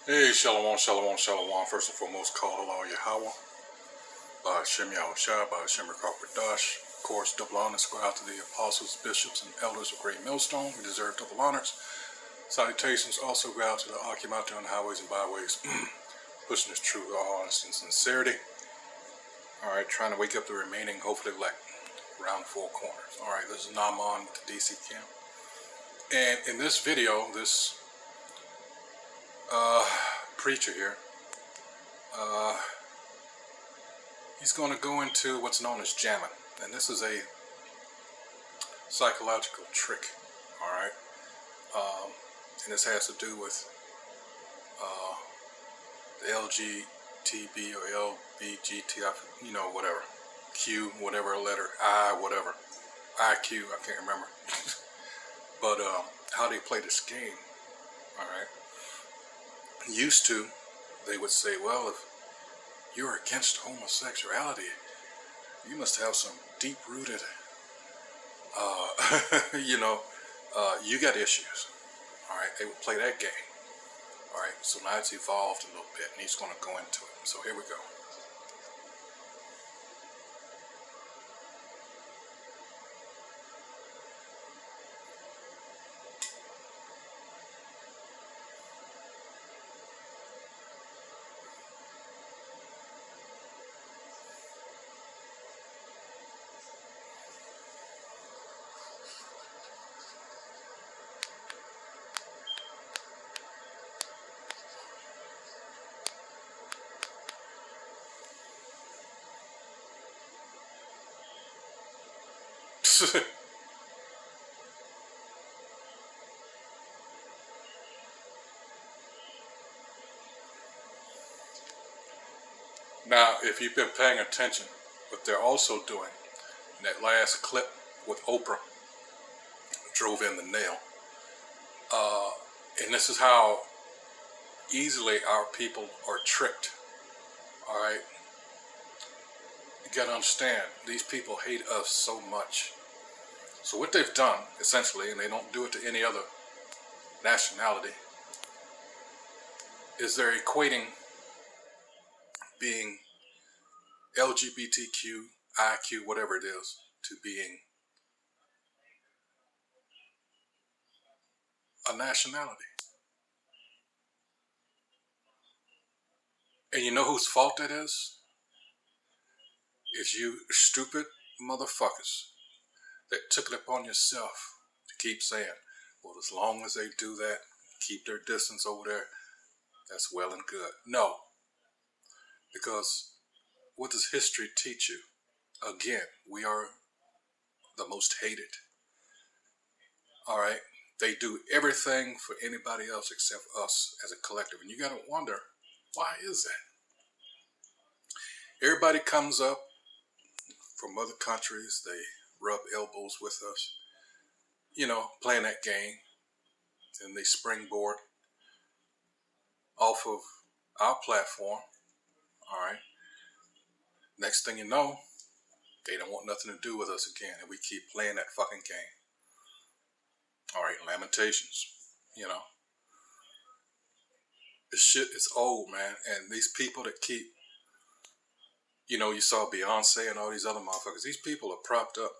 Hey, Shalom, Shalom, Shalom. First and foremost, call Allah Yahweh. By Hashem Yahushua, by Hashem Rakakwadash. Of course, double honors go out to the apostles, bishops, and elders of Great Millstone. We deserve double honors. Salutations also go out to the Akimata on the highways and byways, pushing this truth, all honesty, and sincerity. Alright, trying to wake up the remaining, hopefully, like around four corners. Alright, this is Naaman with the DC camp. And in this video, this preacher here, he's going to go into what's known as jamming. And this is a psychological trick, alright? And this has to do with the LGTB or LBGT, you know, whatever. Q, whatever letter, I, whatever. IQ, I can't remember. But how they play this game, alright? Used to, they would say, well, if you're against homosexuality, you must have some deep-rooted, you got issues. Alright, they would play that game. Alright, so now it's evolved a little bit, and he's going to go into it. So here we go. Now, if you've been paying attention, what they're also doing in that last clip with Oprah drove in the nail. And this is how easily our people are tricked. All right. You got to understand, these people hate us so much. So what they've done, essentially, and they don't do it to any other nationality, is they're equating being LGBTQ, IQ, whatever it is, to being a nationality. And you know whose fault that is? It's you stupid motherfuckers that took it upon yourself to keep saying, well, as long as they do that, keep their distance over there, that's well and good. No. Because what does history teach you? Again, we are the most hated. All right? They do everything for anybody else except us as a collective. And you got to wonder, why is that? Everybody comes up from other countries. They rub elbows with us, you know, playing that game. And they springboard off of our platform. All right. Next thing you know, they don't want nothing to do with us again. And we keep playing that fucking game. All right. Lamentations, you know. This shit is old, man. And these people that keep, you know, you saw Beyonce and all these other motherfuckers. These people are propped up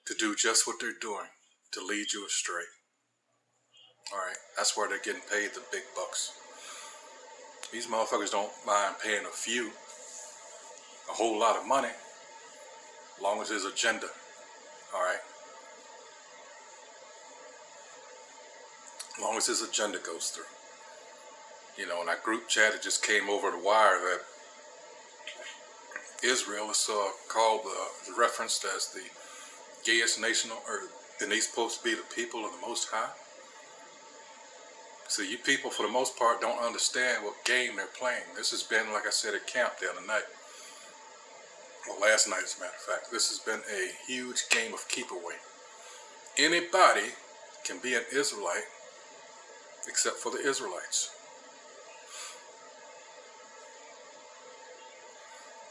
to do just what they're doing, to lead you astray. All right. That's where they're getting paid the big bucks. These motherfuckers don't mind paying a whole lot of money, as long as there's agenda. All right. As long as his agenda goes through. You know, in that group chat, it just came over the wire that Israel is called, referenced as the gayest nation on earth. And they're supposed to be the people of the Most High. So you people, for the most part, don't understand what game they're playing. This has been, like I said, at camp the other night. Well, last night, as a matter of fact. This has been a huge game of keep away. Anybody can be an Israelite except for the Israelites.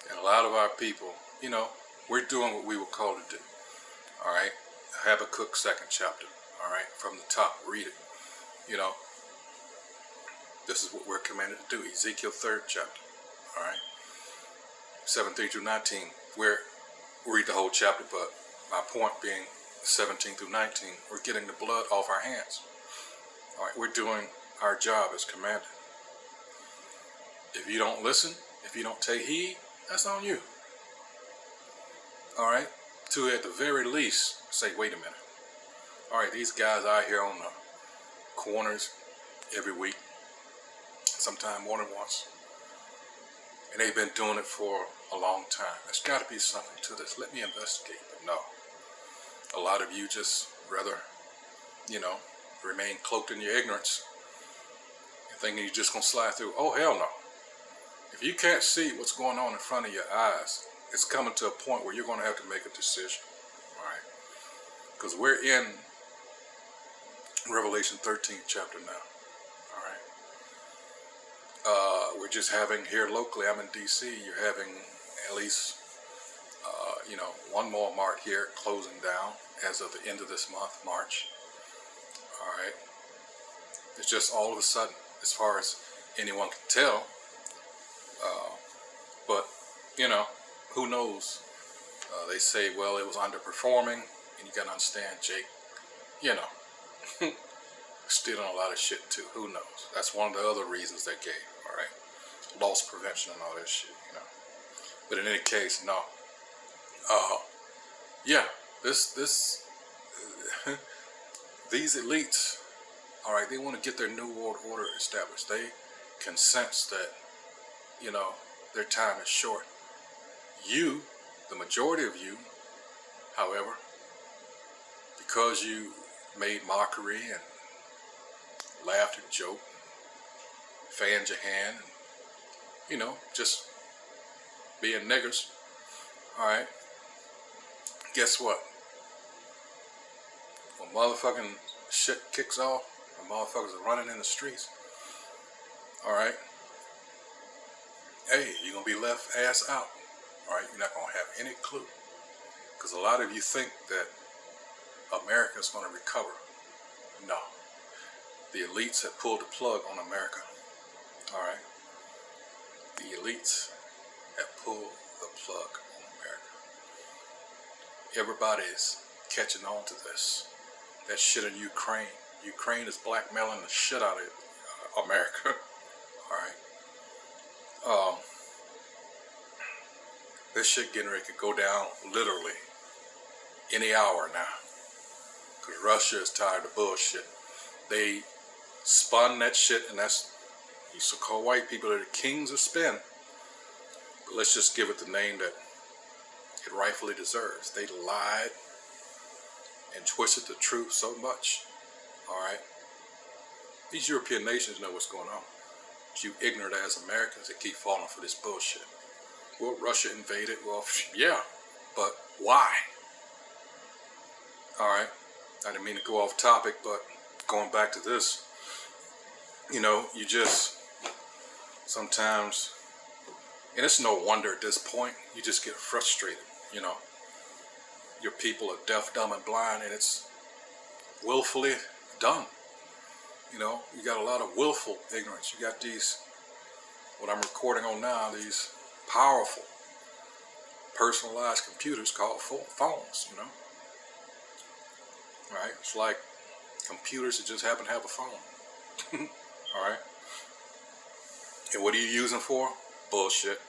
And a lot of our people, you know, we're doing what we were called to do. All right. Habakkuk 2nd chapter. All right. From the top, read it. You know, This is what we're commanded to do. Ezekiel 3rd chapter. All right. 17 through 19. We'll read the whole chapter, but my point being 17 through 19, we're getting the blood off our hands. All right. We're doing our job as commanded. If you don't listen, if you don't take heed, that's on you. All right. To at the very least say, wait a minute. All right, these guys out here on the corners every week, sometime more than once, and they've been doing it for a long time. There's got to be something to this. Let me investigate. But no, a lot of you just rather, remain cloaked in your ignorance and thinking you're just going to slide through. Oh, hell no. If you can't see what's going on in front of your eyes, it's coming to a point where you're going to have to make a decision. All right? Because we're in Revelation 13th chapter now. All right. We're just having here locally, I'm in DC, you're having at least, one more mart here closing down as of the end of this month, March. All right. It's just all of a sudden, as far as anyone can tell. But, who knows? They say, well, it was underperforming, and you got to understand, Jake, stealing a lot of shit too. Who knows? That's one of the other reasons they gave. All right, loss prevention and all that shit. But in any case, no. These elites, all right, they want to get their new world order established. They can sense that, their time is short. You, the majority of you, however, because you made mockery and laughed and joked, fanned your hand, and, just being niggers, all right, guess what? When motherfucking shit kicks off, when motherfuckers are running in the streets, all right, hey, you're going to be left ass out, all right? You're not going to have any clue. Because a lot of you think that America's going to recover. No. The elites have pulled the plug on America. All right? The elites have pulled the plug on America. Everybody is catching on to this. That shit in Ukraine. Ukraine is blackmailing the shit out of America. All right? This shit getting ready to go down literally any hour now. Because Russia is tired of bullshit. They spun that shit, and that's, you so-called white people are the kings of spin. But let's just give it the name that it rightfully deserves. They lied and twisted the truth so much. All right? These European nations know what's going on. But you ignorant as Americans that keep falling for this bullshit. Well, Russia invaded. Well, yeah, but why? All right. I didn't mean to go off topic, but going back to this, you just sometimes, and it's no wonder at this point, you just get frustrated, Your people are deaf, dumb, and blind, and it's willfully done. You got a lot of willful ignorance. You got these, what I'm recording on now, these powerful, personalized computers called phones, All right, it's like computers that just happen to have a phone. All right, and what are you using for? Bullshit.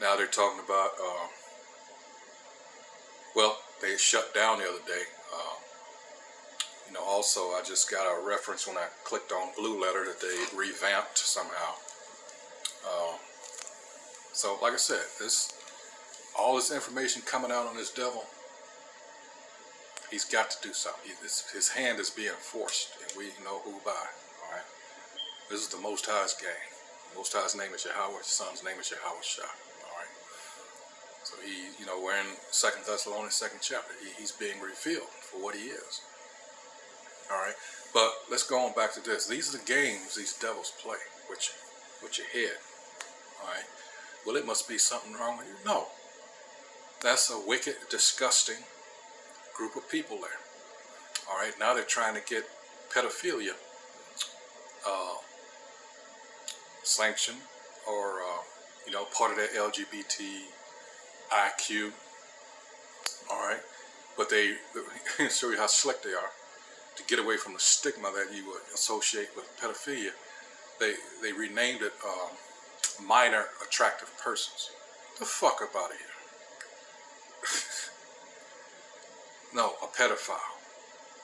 Now they're talking about, they shut down the other day. Also, I just got a reference when I clicked on Blue Letter that they revamped somehow. So, like I said, all this information coming out on this devil, he's got to do something. His hand is being forced, and we know who by. All right, this is the Most High's game. The Most High's name is Yahweh. His son's name is Yahweh Shah. All right. So we're in 2 Thessalonians 2nd chapter. He's being revealed for what he is. All right. But let's go on back to this. These are the games these devils play with your head. All right. Well, it must be something wrong with you. No. That's a wicked, disgusting group of people there. All right, now they're trying to get pedophilia sanctioned, or part of that LGBT IQ. All right, but they show you how slick they are to get away from the stigma that you would associate with pedophilia. They renamed it minor attractive persons. The fuck up out of here. No, a pedophile.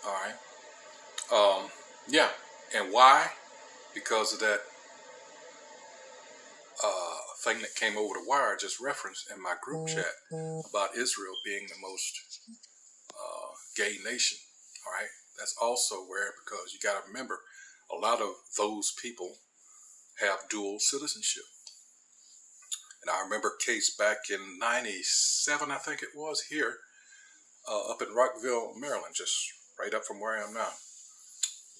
All right. Yeah, and why? Because of that thing that came over the wire I just referenced in my group chat about Israel being the most gay nation. All right, that's also where, because you got to remember, a lot of those people have dual citizenship. And I remember a case back in '97, I think it was, here up in Rockville, Maryland, just right up from where I am now,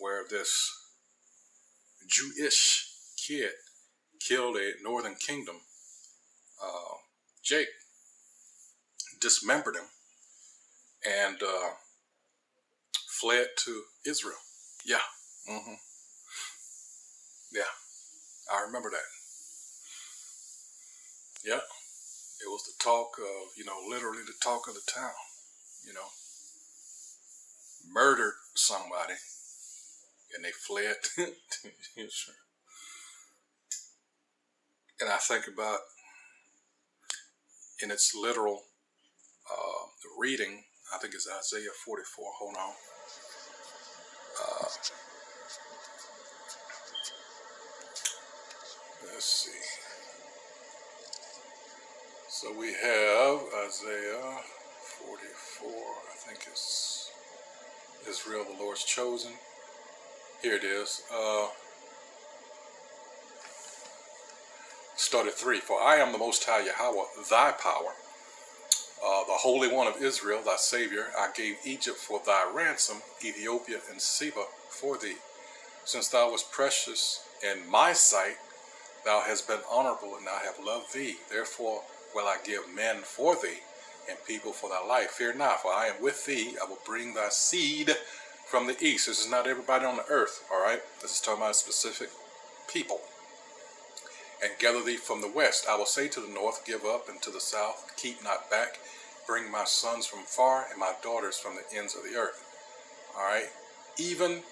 where this Jewish kid killed a Northern Kingdom Jake, dismembered him, and fled to Israel. Yeah. Yeah, I remember that. Yeah, it was the talk of, literally the talk of the town, murdered somebody, and they fled to Israel. And I think about, in its literal reading, I think it's Isaiah 44. Hold on. Let's see. So we have Isaiah 44. I think it's Israel, the Lord's chosen. Here it is. Start at 3. For I am the Most High Yahweh, thy power, the Holy One of Israel, thy Savior. I gave Egypt for thy ransom, Ethiopia and Seba for thee. Since thou wast precious in my sight, thou hast been honorable, and I have loved thee. Therefore will I give men for thee, and people for thy life. Fear not, for I am with thee. I will bring thy seed from the east. This is not everybody on the earth, all right? This is talking about specific people. And gather thee from the west. I will say to the north, give up, and to the south, keep not back. Bring my sons from far, and my daughters from the ends of the earth. All right? Even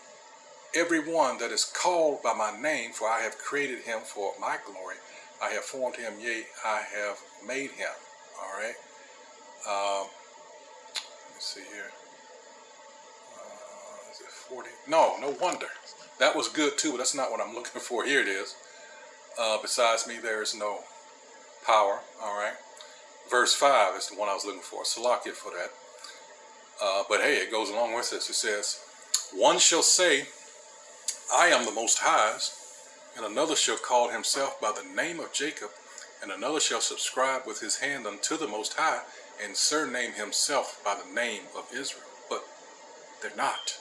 every one that is called by my name, for I have created him for my glory. I have formed him, yea, I have made him. All right? Let me see here. Is it 40? No wonder. That was good too, but that's not what I'm looking for. Here it is. Besides me, there is no power. All right. Verse 5 is the one I was looking for. Salakia for that. But hey, it goes along with this. It says, one shall say, I am the Most High's, and another shall call himself by the name of Jacob, and another shall subscribe with his hand unto the Most High, and surname himself by the name of Israel. But they're not.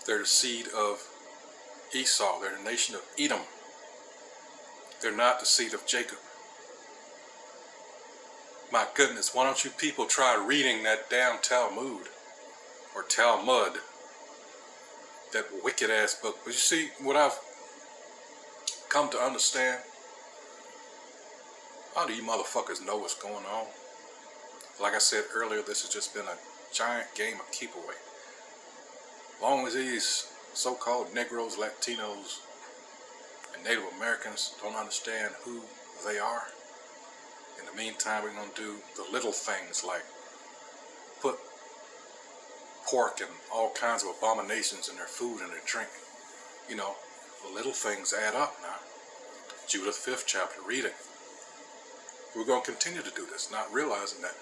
They're the seed of Esau. They're the nation of Edom. They're not the seed of Jacob. My goodness, why don't you people try reading that damn Talmud or Talmud, that wicked ass book? But you see, what I've come to understand, how do you motherfuckers know what's going on? Like I said earlier, this has just been a giant game of keep away. As long as these so-called Negroes, Latinos, and Native Americans don't understand who they are, in the meantime, we're going to do the little things like put pork and all kinds of abominations in their food and their drink. The little things add up now. Judith 5th chapter, read it. We're going to continue to do this, not realizing that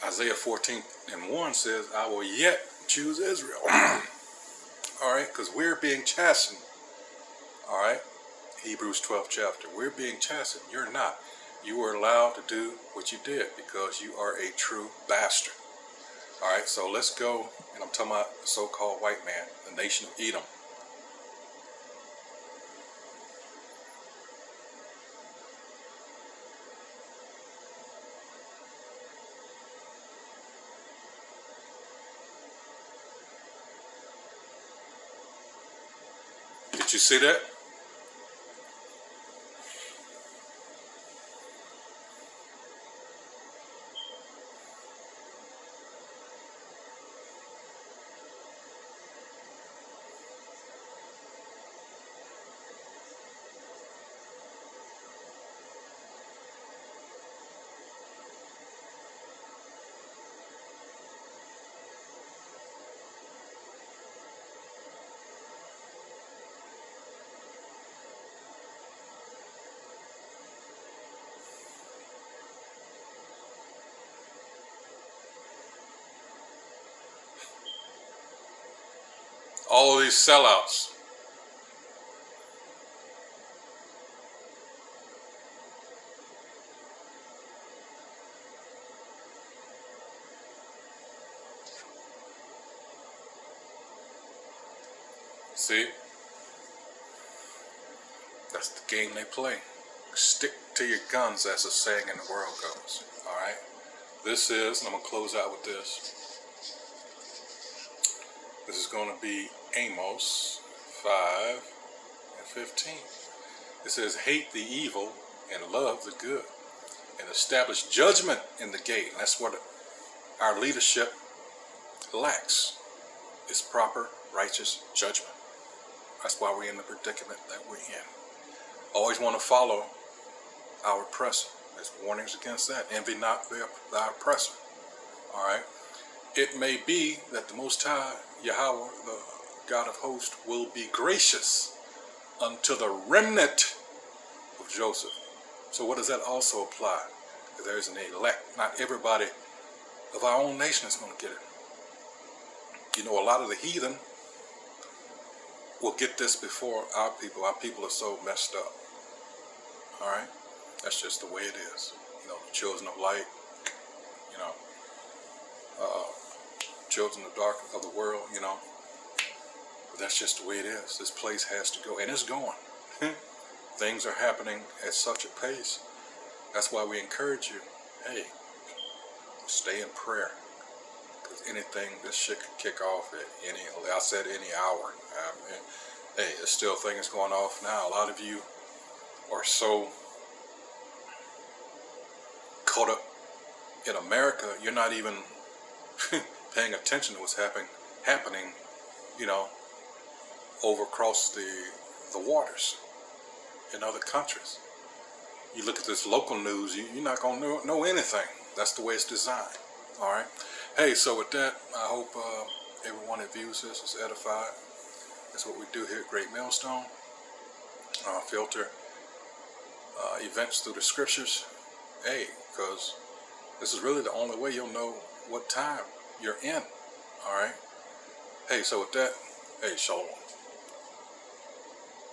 Isaiah 14:1 says, I will yet choose Israel. All right, because we're being chastened. All right, Hebrews 12th chapter, we're being chastened. You're not. You were allowed to do what you did because you are a true bastard. All right, so let's go, and I'm talking about the so-called white man, the nation of Edom. Did you see that? All of these sellouts. See? That's the game they play. Stick to your guns, as the saying in the world goes. Alright? This is, and I'm going to close out with this. This is going to be Amos 5 and 15. It says, hate the evil and love the good, and establish judgment in the gate. And that's what our leadership lacks, is proper, righteous judgment. That's why we're in the predicament that we're in. Always want to follow our oppressor. There's warnings against that. Envy not thy oppressor. Alright? It may be that the Most High, Yahweh, the God of hosts, will be gracious unto the remnant of Joseph. So what does that also apply? That there's an elect. Not everybody of our own nation is going to get it. You know, a lot of the heathen will get this before our people. Our people are so messed up. Alright? That's just the way it is. You know, the children of light, you know, children of dark of the world, you know. But that's just the way it is. This place has to go. And it's going. Things are happening at such a pace. That's why we encourage you, hey, stay in prayer. Because anything, this shit could kick off at any, I said any hour. Hey, there's still things going off now. A lot of you are so caught up in America, you're not even paying attention to what's happening, you know, over across the waters in other countries. You look at this local news, you're not going to know anything. That's the way it's designed. All right. Hey, so with that, I hope everyone that views this is edified. That's what we do here at Great Millstone. Filter events through the scriptures. Hey, because this is really the only way you'll know what time you're in. All right. Hey, so with that, hey, shalom.